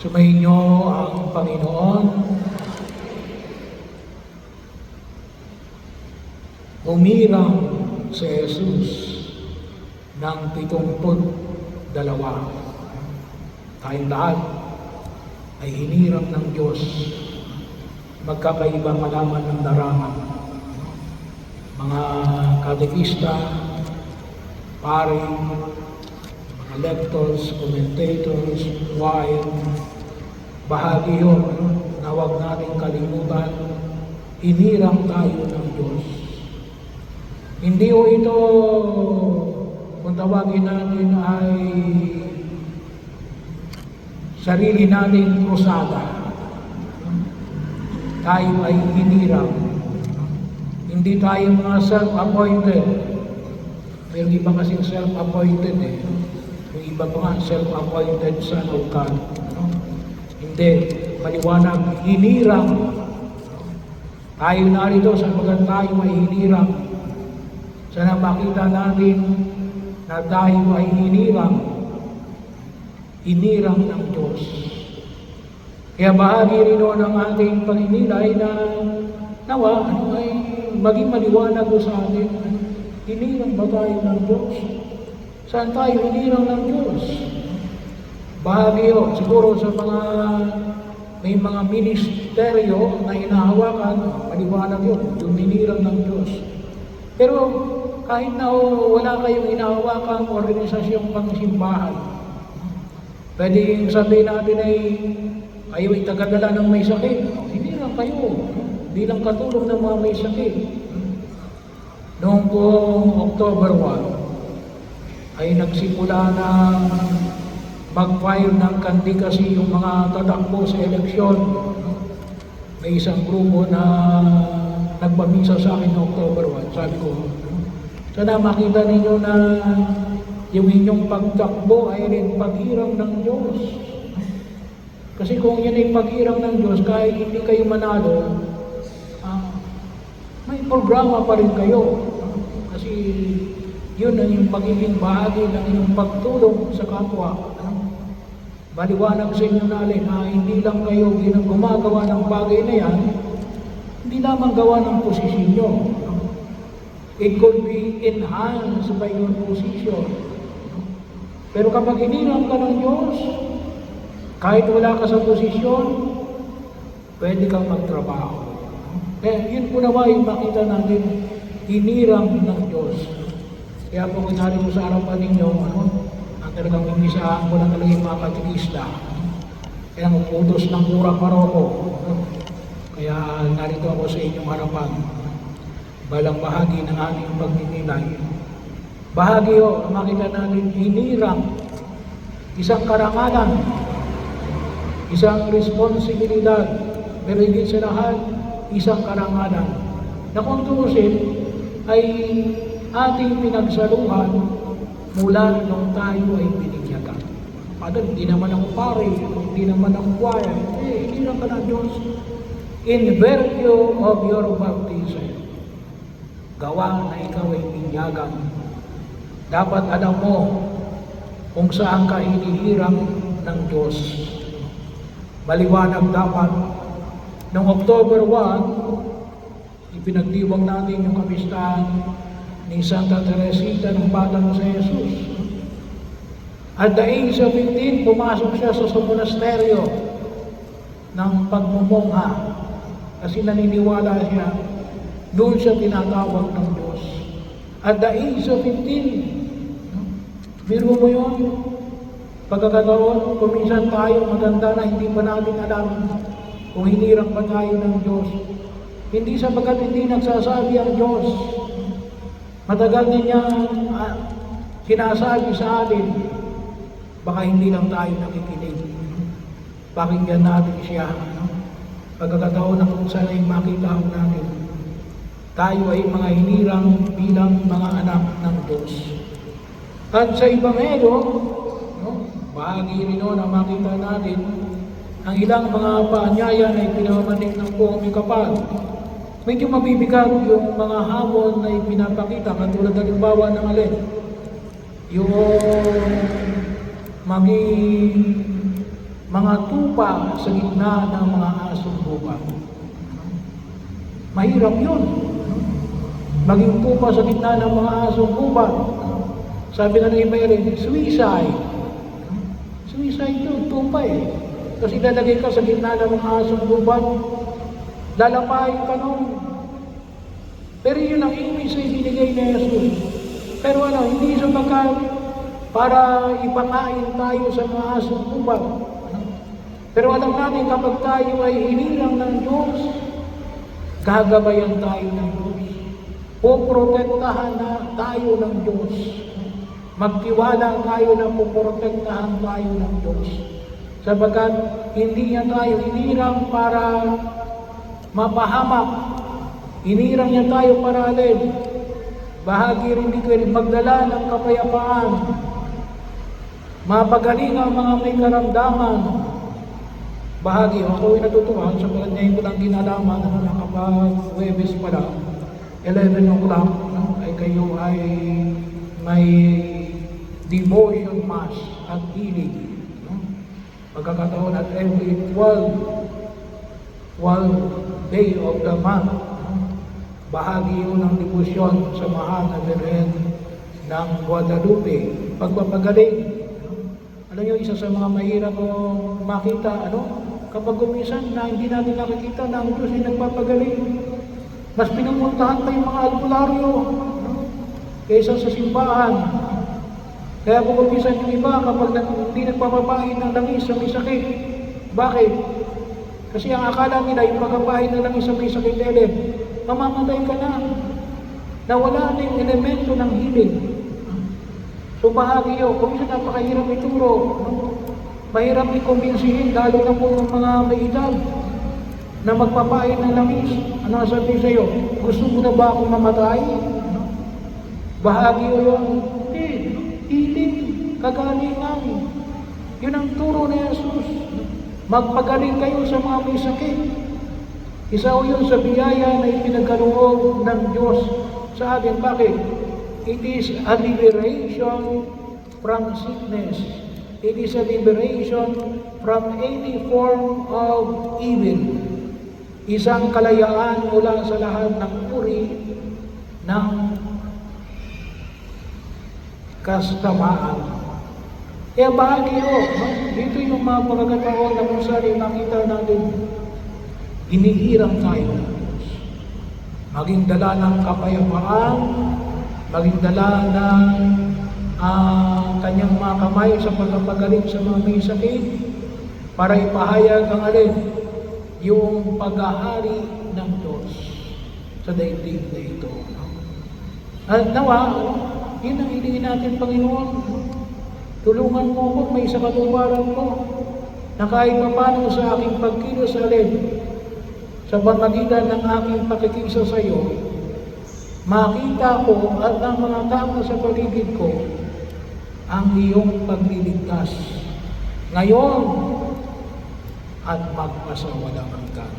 Sumayin niyo ang Panginoon. Umirang si Jesus ng 72. Tayong lahat ay hinirang ng Diyos. Magkakaibang alaman ng darama. Mga katekista, pare, mga lectors, commentators, choir, bahagi yun na huwag natin kalimutan, hinirang tayo ng Diyos. Hindi o ito, kung tawagin natin ay sarili nating krusada. Tayo ay hinirang. Hindi tayo mga self-appointed. Pero iba kasing self-appointed eh. Yung iba pa nga, self-appointed son of God. Hindi, maliwanag, hinirang. Tayo narito sapagkat tayo ay hinirang. Sana makita natin na tayo ay hinirang. Hinirang ng Diyos. Kaya bahagi rin ng ating pagninilay na nawa, ay maging maliwanag sa atin. Hinirang ba tayo ng Diyos? Saan tayo hinirang ng Diyos? Bahagi yun, siguro sa may mga ministeryo na hinahawakan, maliwanag yun, yung hinirang ng Diyos. Pero kahit na wala kayong hinahawakan organisasyong pangsimbahan, pwedeng sabihin natin ay kayo ay tagadala ng may sakit. Hindi lang kayo. Bilang katulong ng mga may sakit. Noong pong October 1, ay nagsimula na mag-file ng candidacy yung mga tatakbo sa eleksyon. May isang grupo na nagpamisa sa akin noong October 1. Sabi ko, sana makita ninyo na yung inyong pagtakbo ay rin paghirang ng Diyos. Kasi kung yan ay paghirang ng Diyos, kahit hindi kayo manalo, may programa pa rin kayo. Kasi yun ang yung pagiging bahagi ng inyong pagtulong sa kapwa. Maliwanag sa inyo na hindi lang kayo gumagawa ng bagay na yan, hindi lamang gawa ng posisyon nyo. It could be enhanced by your position. Pero kapag hinirang ka ng Diyos, kahit wala ka sa posisyon, pwede kang magtrabaho. Kaya yun po naman yung makita natin, hinirang ng Diyos. Kaya po kung narito sa harapan ninyo, ang talagang imisahan ko na talaga yung mga katikista. Kaya ang utos ng kurang paroko. Kaya narito ako sa inyong harapan. Balang bahagi ng ating pagninilay. Bahagi o, makita natin, hinirang, isang karangalan, isang responsibilidad, pero higit sa lahat, isang karangalan, na kung tuusin, ay ating pinagsaluhan mula nung tayo ay binigyagan. Padre, hindi naman ako pare, hindi naman ako choir, hindi lang ka ng Diyos. In virtue of your baptism, gawa na ikaw ay binyagan. Dapat alam mo kung saan ka hinihirang ng Diyos. Maliwanag dapat, noong October 1, ipinagdiwang natin yung kapistahan ni Santa Teresita ng Batang sa Jesus. At the age of 15, pumasok siya sa monasteryo ng pagmumungha kasi naniniwala siya, doon siya tinatawag ng Diyos. At the age of 15, biro mo yun, pagkakataon, kuminsan tayo maganda na hindi pa natin alam kung hinirang pa tayo ng Diyos. Hindi sapagkat hindi nagsasabi ang Diyos. Matagal din niya sinasabi sa atin, baka hindi lang tayo nakikinig. Pakinggan natin siya. Pagkakataon na kung saan ay makita natin, tayo ay mga hinirang bilang mga anak ng Diyos. At sa Ebanghelyo, bahagi rin na makita natin, ang ilang mga paanyaya na ipinamanik ng buong kapal. Medyo mabibigat yung mga hamon na ipinapakita, katulad ng halimbawa ng alin. Yung mga tupa sa gitna ng mga asong gubat. Mahirap yun. Maging tupa sa gitna ng mga asong gubat. Sabi nga ng iba rin, suicide. Suicide yun, tupa eh. Kasi lalagay ka sa gitna ng mga asong gubat, lalapahin ka nun. Pero yun ang image na ibinigay ni Jesus. Pero hindi sapagkat para ipakain tayo sa mga asong gubat. Pero alam natin kapag tayo ay hinirang ng Diyos, gagabayan tayo ng Diyos. Puprotektahan na tayo ng Diyos. Magtiwala tayo na puprotektahan tayo ng Diyos. Sapagkat hindi niya tayo hinirang para mapahamak. Hinirang niya tayo para alin. Bahagi rin dito rin magdala ng kapayapaan. Mapagaling ang mga may karamdaman. Bahagi, ako ay natutuwa sapagkat ngayon ko lang kinalaman na kapag Huwebes pala, 11 o'clock, ay kayo ay may devotion mass at healing. Pagkakataon at every 12 day of the month, bahagi yun ng debosyon sa mahal na Birhen ng Guadalupe. Pagpapagaling, alam nyo, isa sa mga mahirap o makita, kapag kumisan na hindi natin nakikita na ang Diyos ay nagpapagaling. Mas pinupuntahan pa yung mga albularyo kaysa sa simbahan. Kaya kung kumisan yung iba kapag hindi nagpapapahin ng langis sa may sakit. Bakit? Kasi ang akala nila yung pagpapahin ng langis sa may sakit, mamamatay ka na. Nawala na yung elemento ng healing. So bahagi yun, kung minsan napakahirap ituro, mahirap i-kumbinsihin, lalo na po yung mga may edad na magpapain ng langis. Ano sabi sa'yo? Gusto mo na ba akong mamatay? Bahagi yun, healing, kagalingan. Yun ang turo ni Jesus. Magpagaling kayo sa mga may sakit. Isa o yun sa biyaya na ipinagkaloob ng Diyos sa atin. Bakit? It is a liberation from sickness. It is a liberation from any form of evil. Isang kalayaan mula sa lahat ng uri ng kasamaan. Kaya bahagi dito yung mga pagkakataon na kung saan makita natin, hinihirang tayo ng Diyos. Maging dala ng kapayapaan, maging dala ng kanyang mga kamay sa pagpapagaling sa mga may sakit para ipahayag ang alin, yung paghahari ng Diyos sa daigdig na ito. At nawa, yun ang hilingin natin, Panginoon. Tulungan mo ako, may isa katuparan ko na kahit paano sa aking pagkilos alin, sa pamagitan ng aking pakikisa sa iyo, makita ko at ang mga tao sa paligid ko ang iyong pagliligtas ngayon at magpasawalang hanggan.